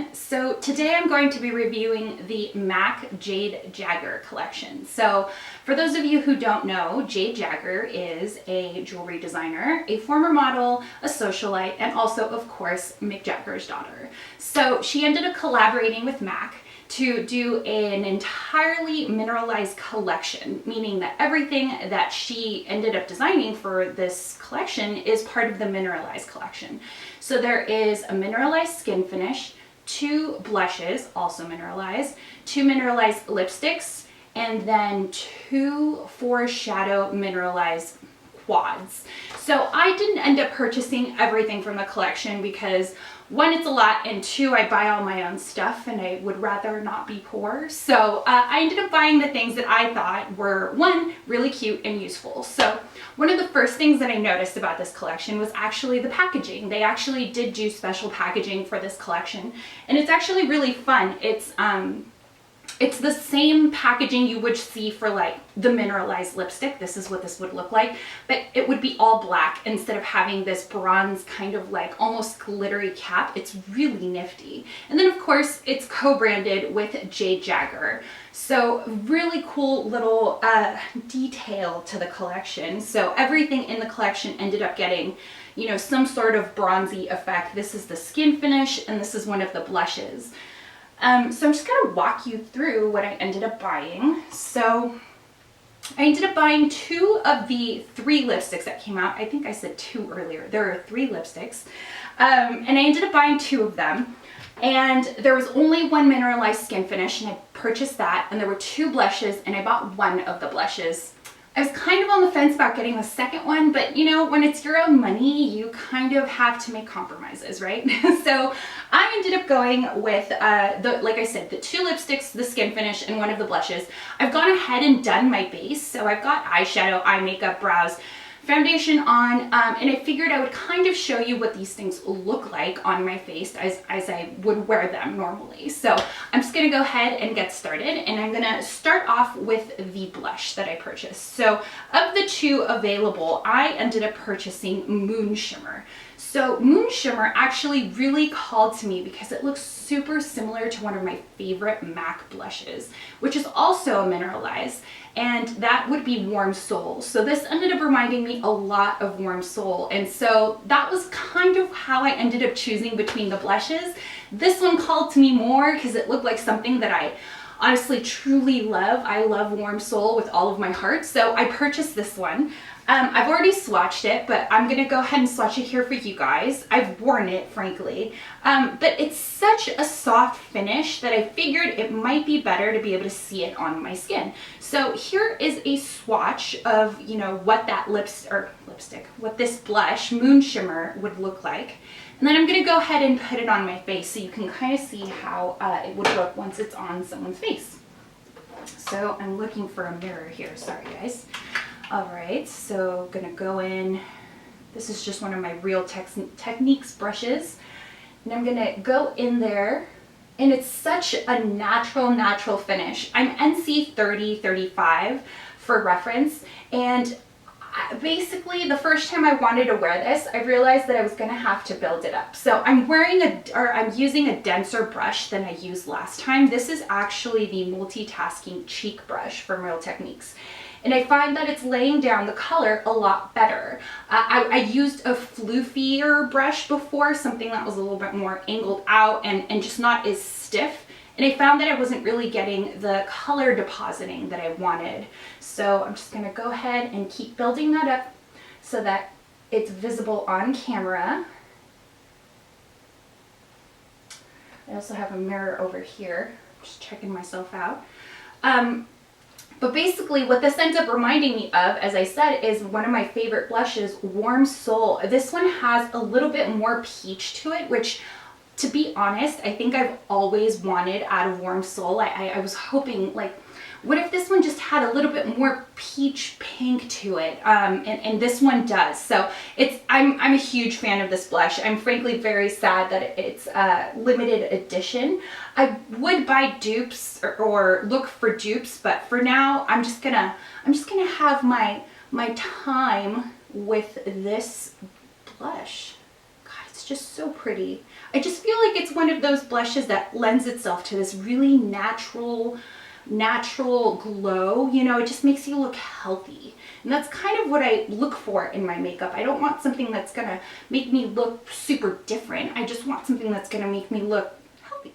everyone. So today I'm going to be reviewing the MAC Jade Jagger collection. So for those of you who don't know, Jade Jagger is a jewelry designer, a former model, a socialite, and also, of course, Mick Jagger's daughter. So she ended up collaborating with MAC to do an entirely mineralized collection, meaning that everything that she ended up designing for this collection is part of the mineralized collection. So there is a mineralized skin finish, 2 blushes, also mineralized, 2 mineralized lipsticks, and then 2 foreshadow mineralized quads. So I didn't end up purchasing everything from the collection because 1, it's a lot, and 2, I buy all my own stuff and I would rather not be poor. So I ended up buying the things that I thought were, 1, really cute and useful. So one of the first things that I noticed about this collection was actually the packaging. They actually did do special packaging for this collection, and it's actually really fun. It's the same packaging you would see for like the mineralized lipstick. This is what this would look like, but it would be all black instead of having this bronze kind of like almost glittery cap. It's really nifty. And then of course it's co-branded with Jade Jagger. So really cool little detail to the collection. So everything in the collection ended up getting, you know, some sort of bronzy effect. This is the skin finish and this is one of the blushes. So I'm just going to walk you through what I ended up buying. So I ended up buying 2 of the 3 lipsticks that came out. I think I said 2 earlier. There are 3 lipsticks. And I ended up buying 2 of them. And there was only 1 mineralized skin finish, and I purchased that. And there were 2 blushes, and I bought 1 of the blushes. I was kind of on the fence about getting the second one, but you know, when it's your own money, you kind of have to make compromises, right? So I ended up going with, like I said, the 2 lipsticks, the skin finish, and 1 of the blushes. I've gone ahead and done my base, so I've got eyeshadow, eye makeup, brows, foundation on, and I figured I would kind of show you what these things look like on my face as I would wear them normally. So I'm just going to go ahead and get started, and I'm going to start off with the blush that I purchased. So of the 2 available, I ended up purchasing Moon Shimmer. So Moon Shimmer actually really called to me because it looks super similar to one of my favorite MAC blushes, which is also a mineralized, and that would be Warm Soul. So this ended up reminding me a lot of Warm Soul, and so that was kind of how I ended up choosing between the blushes. This one called to me more because it looked like something that I honestly truly love. I love Warm Soul with all of my heart, so I purchased this one. I've already swatched it, but I'm gonna go ahead and swatch it here for you guys. I've worn it, frankly, but it's such a soft finish that I figured it might be better to be able to see it on my skin. So here is a swatch of, you know, what that what this blush, Moon Shimmer, would look like. And then I'm gonna go ahead and put it on my face so you can kind of see how it would look once it's on someone's face. So I'm looking for a mirror here, sorry guys. All right, so gonna go in. This is just one of my Real Techniques brushes. And I'm gonna go in there, and it's such a natural finish. I'm NC 3035 for reference, and basically the first time I wanted to wear this, I realized that I was gonna have to build it up. So I'm using a denser brush than I used last time. This is actually the multitasking cheek brush from Real Techniques. And I find that it's laying down the color a lot better. I used a floofier brush before, something that was a little bit more angled out and just not as stiff. And I found that I wasn't really getting the color depositing that I wanted. So I'm just gonna go ahead and keep building that up so that it's visible on camera. I also have a mirror over here, just checking myself out. But basically what this ends up reminding me of, as I said, is one of my favorite blushes, Warm Soul. This one has a little bit more peach to it, which, to be honest, I think I've always wanted out of Warm Soul. I was hoping, like, what if this one just had a little bit more peach pink to it? And this one does. So I'm a huge fan of this blush. I'm frankly very sad that it's a limited edition. I would buy dupes or look for dupes, but for now I'm just gonna have my time with this blush. God, it's just so pretty. I just feel like it's one of those blushes that lends itself to this really natural glow. You know, it just makes you look healthy. And that's kind of what I look for in my makeup. I don't want something that's gonna make me look super different. I just want something that's gonna make me look healthy.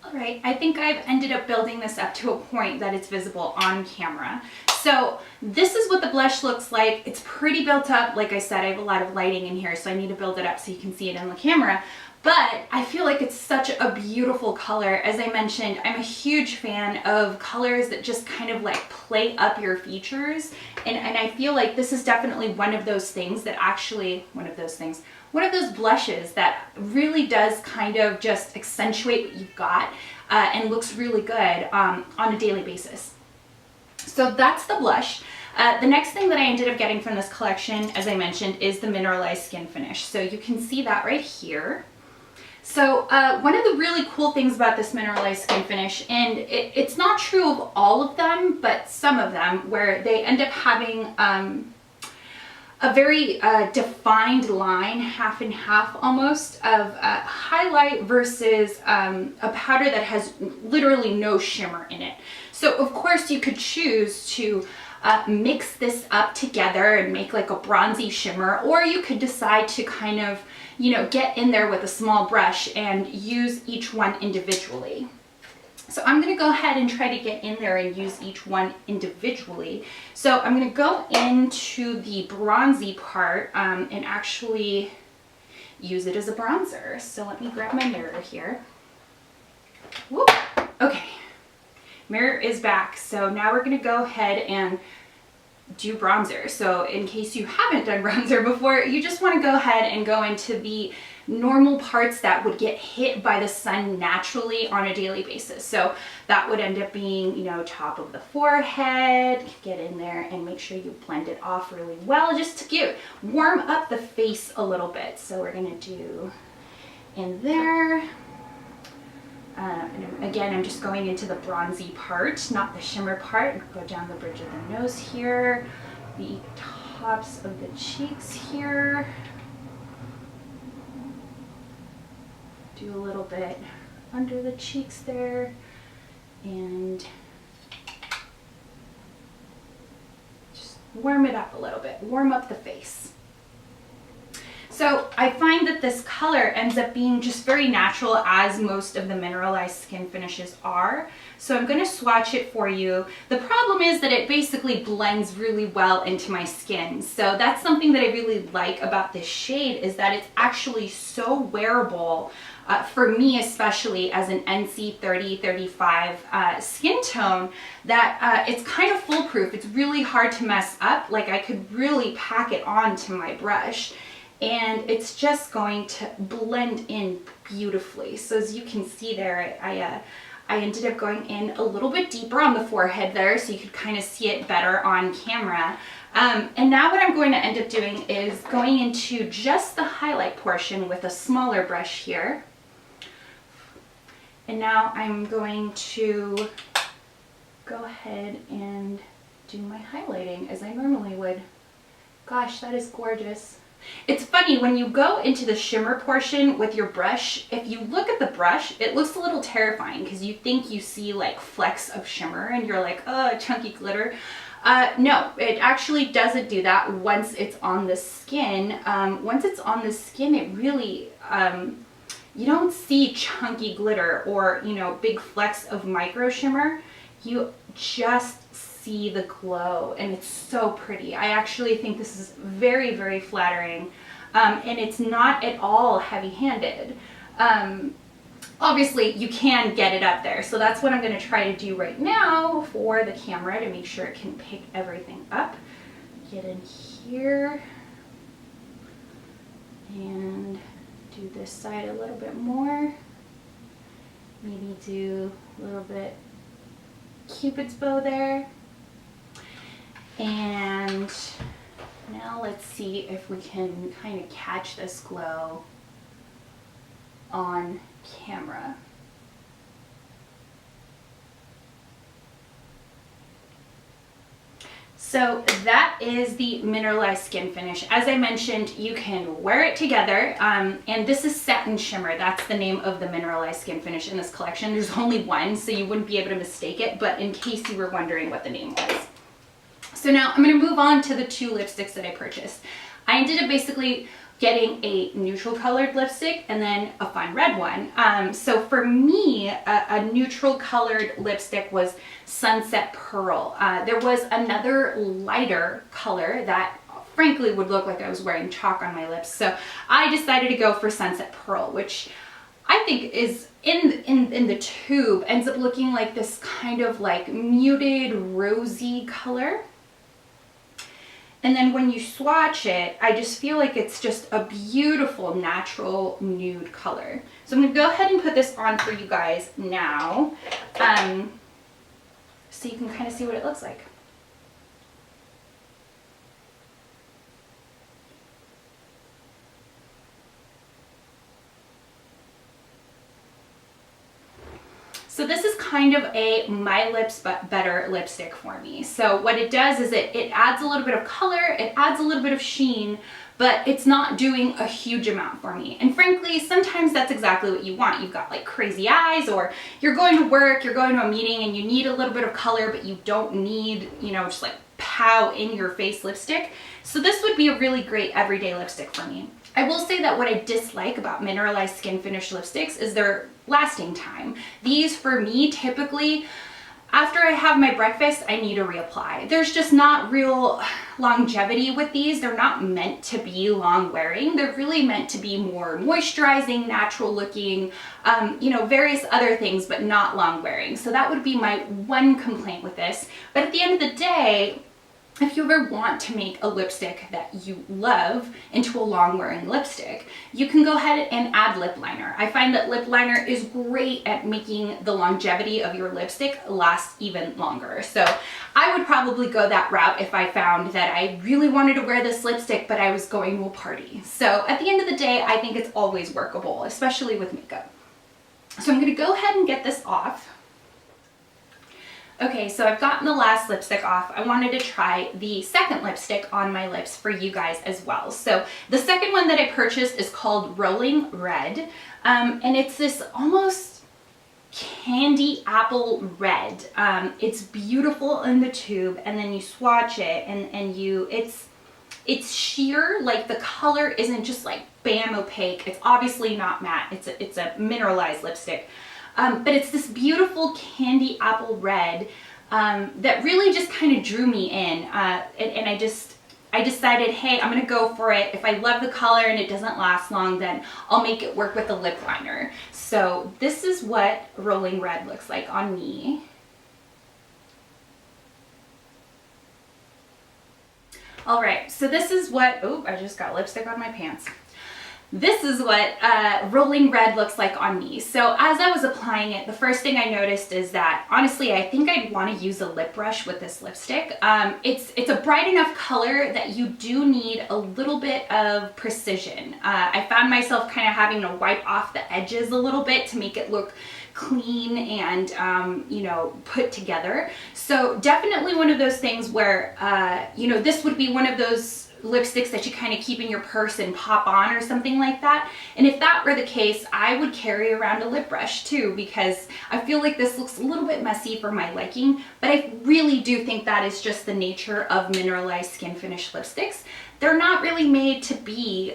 All right, I think I've ended up building this up to a point that it's visible on camera. So this is what the blush looks like. It's pretty built up. Like I said, I have a lot of lighting in here, so I need to build it up so you can see it in the camera. But I feel like it's such a beautiful color. As I mentioned, I'm a huge fan of colors that just kind of like play up your features. And I feel like this is definitely one of those things that actually, one of those blushes that really does kind of just accentuate what you've got and looks really good on a daily basis. So that's the blush. The next thing that I ended up getting from this collection, as I mentioned, is the mineralized skin finish. So you can see that right here. So one of the really cool things about this mineralized skin finish, and it's not true of all of them, but some of them, where they end up having a very defined line, half and half almost, of highlight versus a powder that has literally no shimmer in it. So of course you could choose to mix this up together and make like a bronzy shimmer, or you could decide to kind of, you know, get in there with a small brush and use each one individually. So I'm going to go ahead and try to get in there and use each one individually. So I'm going to go into the bronzy part and actually use it as a bronzer. So let me grab my mirror here. Whoop. Okay, mirror is back. So now we're going to go ahead and do bronzer. So in case you haven't done bronzer before, you just want to go ahead and go into the normal parts that would get hit by the sun naturally on a daily basis. So that would end up being, you know, top of the forehead. Get in there and make sure you blend it off really well, just to warm up the face a little bit. So we're gonna do in there. And again, I'm just going into the bronzy part, not the shimmer part. Go down the bridge of the nose here, the tops of the cheeks here. Do a little bit under the cheeks there, and just warm it up a little bit, warm up the face. So I find that this color ends up being just very natural, as most of the mineralized skin finishes are. So I'm going to swatch it for you. The problem is that it basically blends really well into my skin. So that's something that I really like about this shade, is that it's actually so wearable. For me, especially as an NC 30-35 skin tone, that it's kind of foolproof. It's really hard to mess up. Like, I could really pack it onto my brush, and it's just going to blend in beautifully. So as you can see there, I ended up going in a little bit deeper on the forehead there, so you could kind of see it better on camera. And now what I'm going to end up doing is going into just the highlight portion with a smaller brush here. And now I'm going to go ahead and do my highlighting as I normally would. Gosh, that is gorgeous. It's funny, when you go into the shimmer portion with your brush, if you look at the brush, it looks a little terrifying because you think you see like flecks of shimmer and you're like, oh, chunky glitter. No, it actually doesn't do that once it's on the skin. Once it's on the skin, it really, you don't see chunky glitter or, you know, big flecks of micro shimmer. You just see the glow, and it's so pretty. I actually think this is very, very flattering, and it's not at all heavy-handed. Obviously, you can get it up there, so that's what I'm going to try to do right now for the camera to make sure it can pick everything up. Get in here and do this side a little bit more. Maybe do a little bit Cupid's bow there. And now let's see if we can kind of catch this glow on camera. So that is the mineralized skin finish. As I mentioned, you can wear it together, and this is Satin Shimmer. That's the name of the mineralized skin finish in this collection. There's only one, so you wouldn't be able to mistake it, but in case you were wondering what the name was. So now I'm going to move on to the two lipsticks that I purchased. I ended up basically getting a neutral colored lipstick and then a fun red one. So for me, a neutral colored lipstick was Sunset Pearl. There was another lighter color that frankly would look like I was wearing chalk on my lips. So I decided to go for Sunset Pearl, which I think is in the tube ends up looking like this kind of like muted rosy color. And then when you swatch it, I just feel like it's just a beautiful natural nude color. So I'm gonna go ahead and put this on for you guys now, so you can kind of see what it looks like. So this is kind of a My Lips But Better lipstick for me. So what it does is it adds a little bit of color, it adds a little bit of sheen, but it's not doing a huge amount for me. And frankly, sometimes that's exactly what you want. You've got like crazy eyes, or you're going to work, you're going to a meeting and you need a little bit of color, but you don't need, you know, just like pow in your face lipstick. So this would be a really great everyday lipstick for me. I will say that what I dislike about mineralized skin finish lipsticks is their lasting time. These for me, typically, after I have my breakfast, I need to reapply. There's just not real longevity with these. They're not meant to be long wearing. They're really meant to be more moisturizing, natural looking, you know, various other things, but not long wearing. So that would be my one complaint with this. But at the end of the day, if you ever want to make a lipstick that you love into a long wearing lipstick, you can go ahead and add lip liner. I find that lip liner is great at making the longevity of your lipstick last even longer. So I would probably go that route if I found that I really wanted to wear this lipstick, but I was going to a party. So at the end of the day, I think it's always workable, especially with makeup. So I'm gonna go ahead and get this off. Okay, so I've gotten the last lipstick off. I wanted to try the second lipstick on my lips for you guys as well. So the second one that I purchased is called Rolling Red, and it's this almost candy apple red. It's beautiful in the tube, and then you swatch it and it's sheer, like the color isn't just like bam opaque. It's obviously not matte. It's a mineralized lipstick. But it's this beautiful candy apple red that really just kind of drew me in. And I decided, hey, I'm gonna go for it. If I love the color and it doesn't last long, then I'll make it work with the lip liner. So this is what Rolling Red looks like on me. All right, so this is what, oh, I just got lipstick on my pants. This is what Rolling Red looks like on me. So as I was applying it, the first thing I noticed is that, honestly, I think I'd want to use a lip brush with this lipstick. It's a bright enough color that you do need a little bit of precision. I found myself kind of having to wipe off the edges a little bit to make it look clean and, you know, put together. So definitely one of those things where, you know, this would be one of those lipsticks that you kind of keep in your purse and pop on or something like that. And if that were the case, I would carry around a lip brush too, because I feel like this looks a little bit messy for my liking, but I really do think that is just the nature of mineralized skin finish lipsticks. They're not really made to be,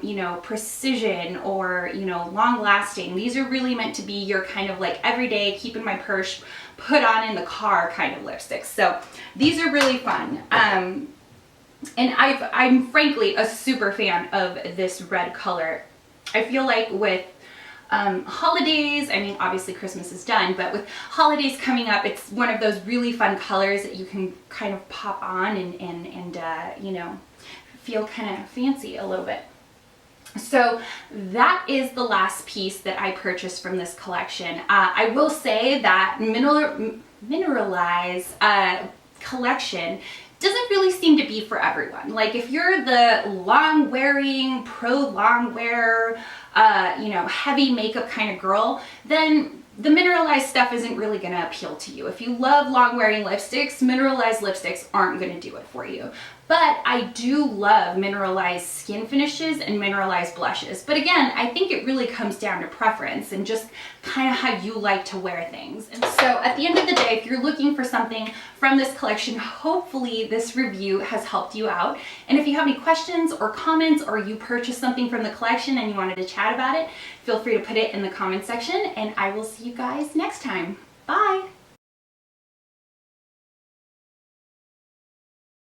you know, precision or, you know, long lasting. These are really meant to be your kind of like everyday, keep in my purse, put on in the car kind of lipsticks. So these are really fun. And I'm frankly a super fan of this red color. I feel like with holidays, I mean, obviously Christmas is done, but with holidays coming up, it's one of those really fun colors that you can kind of pop on and you know, feel kind of fancy a little bit. So that is the last piece that I purchased from this collection. I will say that mineralized collection doesn't really seem to be for everyone. Like if you're the long wearing, pro long wear, you know, heavy makeup kind of girl, then the mineralized stuff isn't really going to appeal to you. If you love long wearing lipsticks, mineralized lipsticks aren't going to do it for you. But I do love mineralized skin finishes and mineralized blushes. But again, I think it really comes down to preference and just kind of how you like to wear things. And so at the end of the day, if you're looking for something from this collection, hopefully this review has helped you out. And if you have any questions or comments, or you purchased something from the collection and you wanted to chat about it, feel free to put it in the comment section, and I will see you guys next time. Bye!